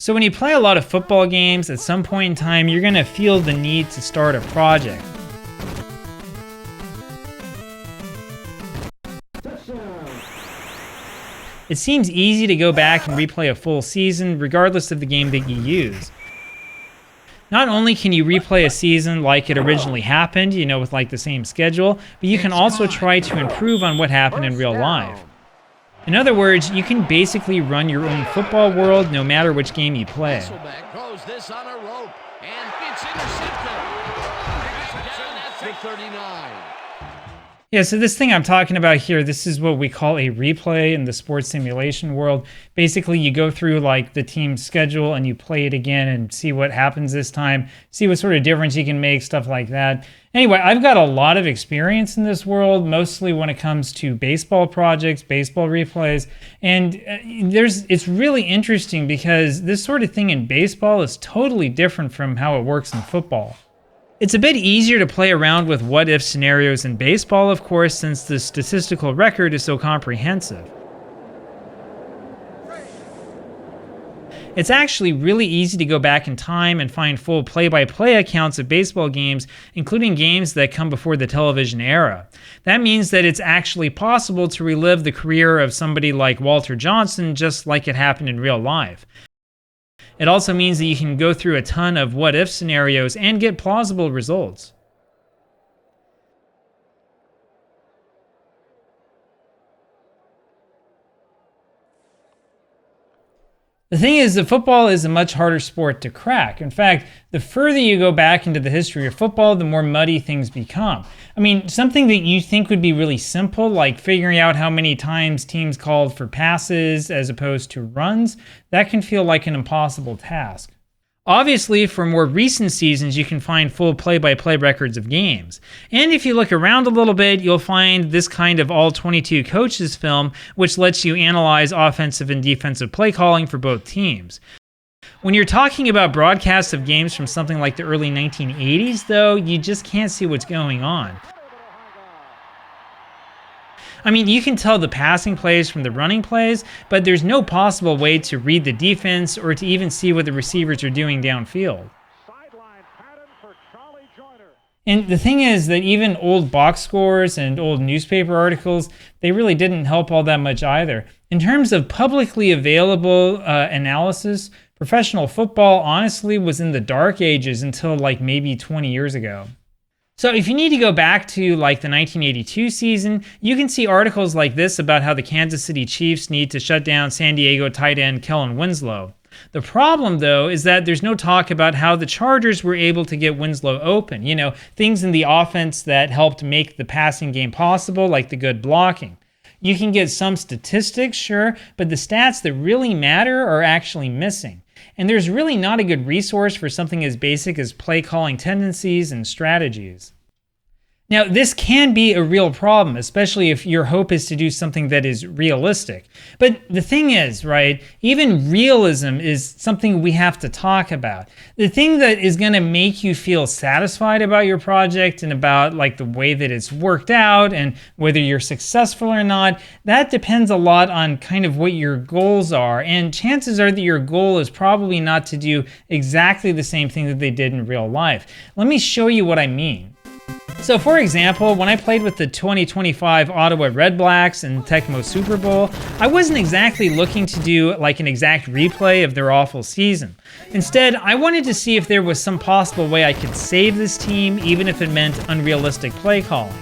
So when you play a lot of football games, at some point in time, you're going to feel the need to start a project. It seems easy to go back and replay a full season, regardless of the game that you use. Not only can you replay a season like it originally happened, with like the same schedule, but you can also try to improve on what happened in real life. In other words, you can basically run your own football world no matter which game you play. Throws this on a rope, and it's intercepted. Touchdown at the 39. Yeah, so this thing I'm talking about here, this is what we call a replay in the sports simulation world. Basically, you go through like the team's schedule and you play it again and see what happens this time, see what sort of difference you can make, stuff like that. Anyway, I've got a lot of experience in this world, mostly when it comes to baseball projects, baseball replays, and it's really interesting because this sort of thing in baseball is totally different from how it works in football. It's a bit easier to play around with what-if scenarios in baseball, of course, since the statistical record is so comprehensive. It's actually really easy to go back in time and find full play-by-play accounts of baseball games, including games that come before the television era. That means that it's actually possible to relive the career of somebody like Walter Johnson just like it happened in real life. It also means that you can go through a ton of what-if scenarios and get plausible results. The thing is that football is a much harder sport to crack. In fact, the further you go back into the history of football, the more muddy things become. I mean, something that you think would be really simple, like figuring out how many times teams called for passes as opposed to runs, that can feel like an impossible task. Obviously, for more recent seasons, you can find full play-by-play records of games. And if you look around a little bit, you'll find this kind of all 22 coaches film, which lets you analyze offensive and defensive play calling for both teams. When you're talking about broadcasts of games from something like the early 1980s, though, you just can't see what's going on. I mean, you can tell the passing plays from the running plays, but there's no possible way to read the defense or to even see what the receivers are doing downfield. And the thing is that even old box scores and old newspaper articles, they really didn't help all that much either. In terms of publicly available analysis, professional football honestly was in the dark ages until like maybe 20 years ago. So if you need to go back to like the 1982 season, you can see articles like this about how the Kansas City Chiefs need to shut down San Diego tight end Kellen Winslow. The problem, though, is that there's no talk about how the Chargers were able to get Winslow open. Things in the offense that helped make the passing game possible, like the good blocking. You can get some statistics, sure, but the stats that really matter are actually missing. And there's really not a good resource for something as basic as play calling tendencies and strategies. Now, this can be a real problem, especially if your hope is to do something that is realistic. But the thing is, right, even realism is something we have to talk about. The thing that is going to make you feel satisfied about your project and about like the way that it's worked out and whether you're successful or not, that depends a lot on kind of what your goals are. And chances are that your goal is probably not to do exactly the same thing that they did in real life. Let me show you what I mean. So for example, when I played with the 2025 Ottawa Redblacks in Tecmo Super Bowl, I wasn't exactly looking to do like an exact replay of their awful season. Instead, I wanted to see if there was some possible way I could save this team, even if it meant unrealistic play calling.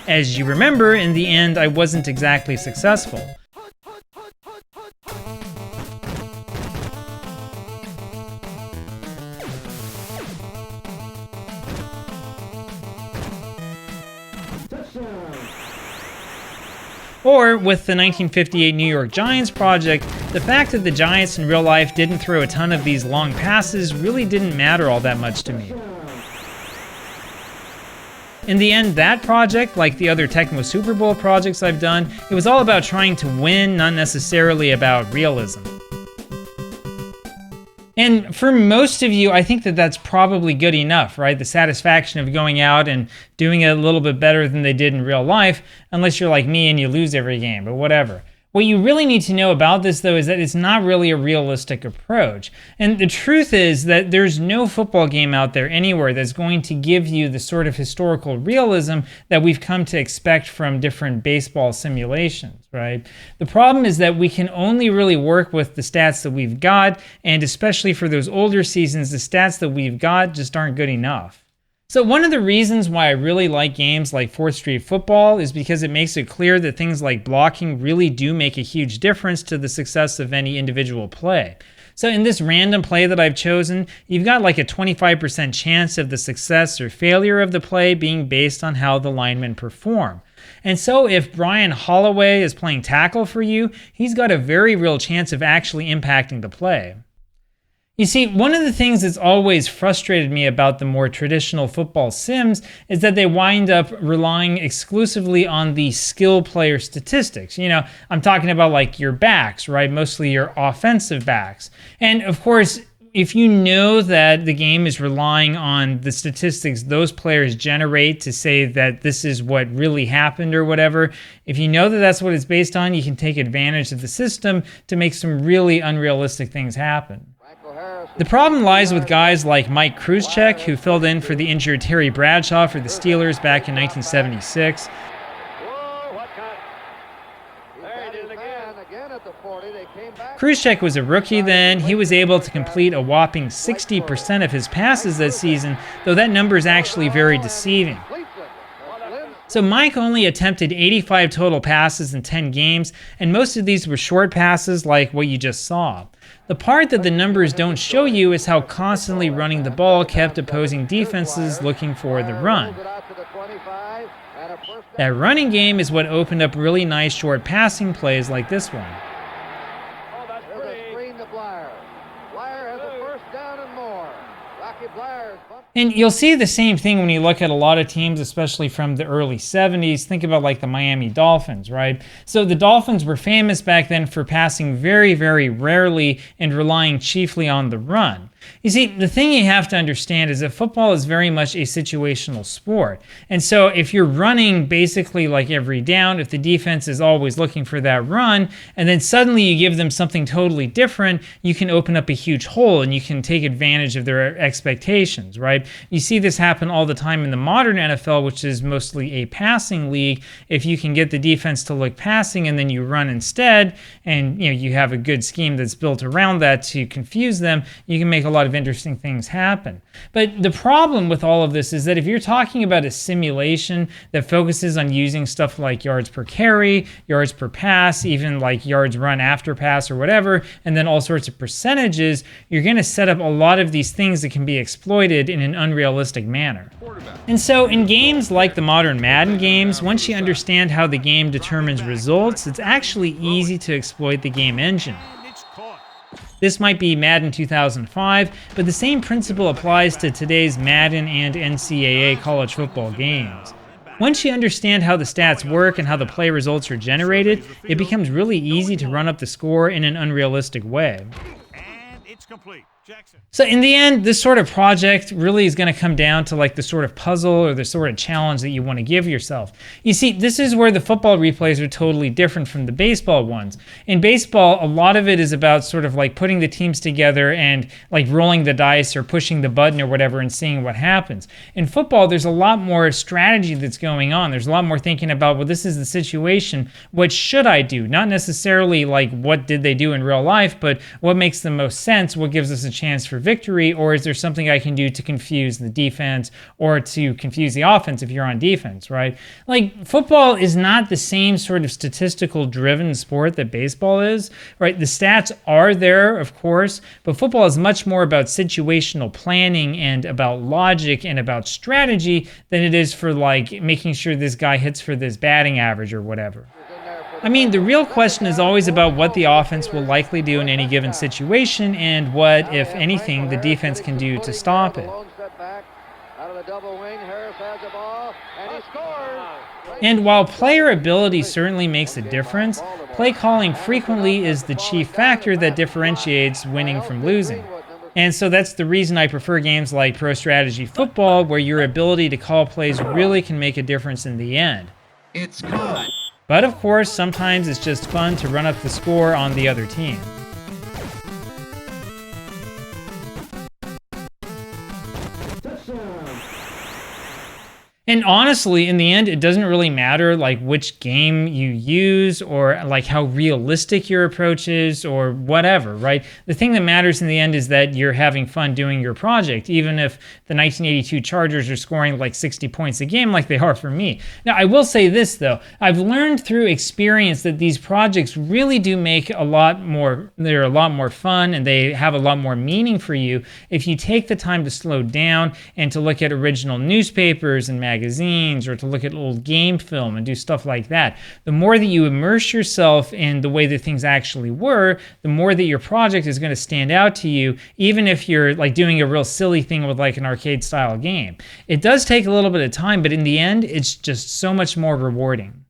As you remember, in the end, I wasn't exactly successful. Or, with the 1958 New York Giants project, the fact that the Giants in real life didn't throw a ton of these long passes really didn't matter all that much to me. In the end, that project, like the other Tecmo Super Bowl projects I've done, it was all about trying to win, not necessarily about realism. And for most of you, I think that that's probably good enough, right? The satisfaction of going out and doing it a little bit better than they did in real life, unless you're like me and you lose every game, but whatever. What you really need to know about this, though, is that it's not really a realistic approach. And the truth is that there's no football game out there anywhere that's going to give you the sort of historical realism that we've come to expect from different baseball simulations, right? The problem is that we can only really work with the stats that we've got, and especially for those older seasons, the stats that we've got just aren't good enough. So one of the reasons why I really like games like 4th Street Football is because it makes it clear that things like blocking really do make a huge difference to the success of any individual play. So in this random play that I've chosen, you've got like a 25% chance of the success or failure of the play being based on how the linemen perform. And so if Brian Holloway is playing tackle for you, he's got a very real chance of actually impacting the play. You see, one of the things that's always frustrated me about the more traditional football sims is that they wind up relying exclusively on the skill player statistics. You know, I'm talking about like your backs, right? Mostly your offensive backs. And of course, if you know that the game is relying on the statistics those players generate to say that this is what really happened or whatever, if you know that that's what it's based on, you can take advantage of the system to make some really unrealistic things happen. The problem lies with guys like Mike Krzyzek, who filled in for the injured Terry Bradshaw for the Steelers back in 1976. Krzyzek was a rookie then. He was able to complete a whopping 60% of his passes that season, though that number is actually very deceiving. So Mike only attempted 85 total passes in 10 games, and most of these were short passes like what you just saw. The part that the numbers don't show you is how constantly running the ball kept opposing defenses looking for the run. That running game is what opened up really nice short passing plays like this one. And you'll see the same thing when you look at a lot of teams, especially from the early 70s. Think about like the Miami Dolphins, right? So the Dolphins were famous back then for passing very, very rarely and relying chiefly on the run. You see, the thing you have to understand is that football is very much a situational sport. And so if you're running basically like every down, if the defense is always looking for that run, and then suddenly you give them something totally different, you can open up a huge hole and you can take advantage of their expectations, right? You see this happen all the time in the modern NFL, which is mostly a passing league. If you can get the defense to look passing and then you run instead, and you have a good scheme that's built around that to confuse them, you can make a lot of interesting things happen. But the problem with all of this is that if you're talking about a simulation that focuses on using stuff like yards per carry, yards per pass, even like yards run after pass or whatever, and then all sorts of percentages, you're going to set up a lot of these things that can be exploited in an unrealistic manner. And so in games like the modern Madden games, once you understand how the game determines results, it's actually easy to exploit the game engine. This might be Madden 2005, but the same principle applies to today's Madden and NCAA college football games. Once you understand how the stats work and how the play results are generated, it becomes really easy to run up the score in an unrealistic way. And it's complete. Jackson. So in the end, this sort of project really is going to come down to like the sort of puzzle or the sort of challenge that you want to give yourself. You see, this is where the football replays are totally different from the baseball ones. In baseball, a lot of it is about sort of like putting the teams together and like rolling the dice or pushing the button or whatever and seeing what happens. In football, there's a lot more strategy that's going on. There's a lot more thinking about, well, this is the situation. What should I do? Not necessarily like what did they do in real life, but what makes the most sense? What gives us a chance for victory, or is there something I can do to confuse the defense or to confuse the offense if you're on defense, right? Like football is not the same sort of statistical driven sport that baseball is, right? The stats are there, of course, but football is much more about situational planning and about logic and about strategy than it is for like making sure this guy hits for this batting average or whatever. I mean, the real question is always about what the offense will likely do in any given situation and what, if anything, the defense can do to stop it. And while player ability certainly makes a difference, play calling frequently is the chief factor that differentiates winning from losing. And so that's the reason I prefer games like Pro Strategy Football, where your ability to call plays really can make a difference in the end. It's good. But of course, sometimes it's just fun to run up the score on the other team. And honestly, in the end, it doesn't really matter like which game you use or like how realistic your approach is or whatever, right? The thing that matters in the end is that you're having fun doing your project, even if the 1982 Chargers are scoring like 60 points a game like they are for me. Now, I will say this though, I've learned through experience that these projects really do make they're a lot more fun and they have a lot more meaning for you if you take the time to slow down and to look at original newspapers and magazines or to look at old game film and do stuff like that. The more that you immerse yourself in the way that things actually were, the more that your project is going to stand out to you, even if you're like doing a real silly thing with like an arcade style game. It does take a little bit of time, but in the end, it's just so much more rewarding.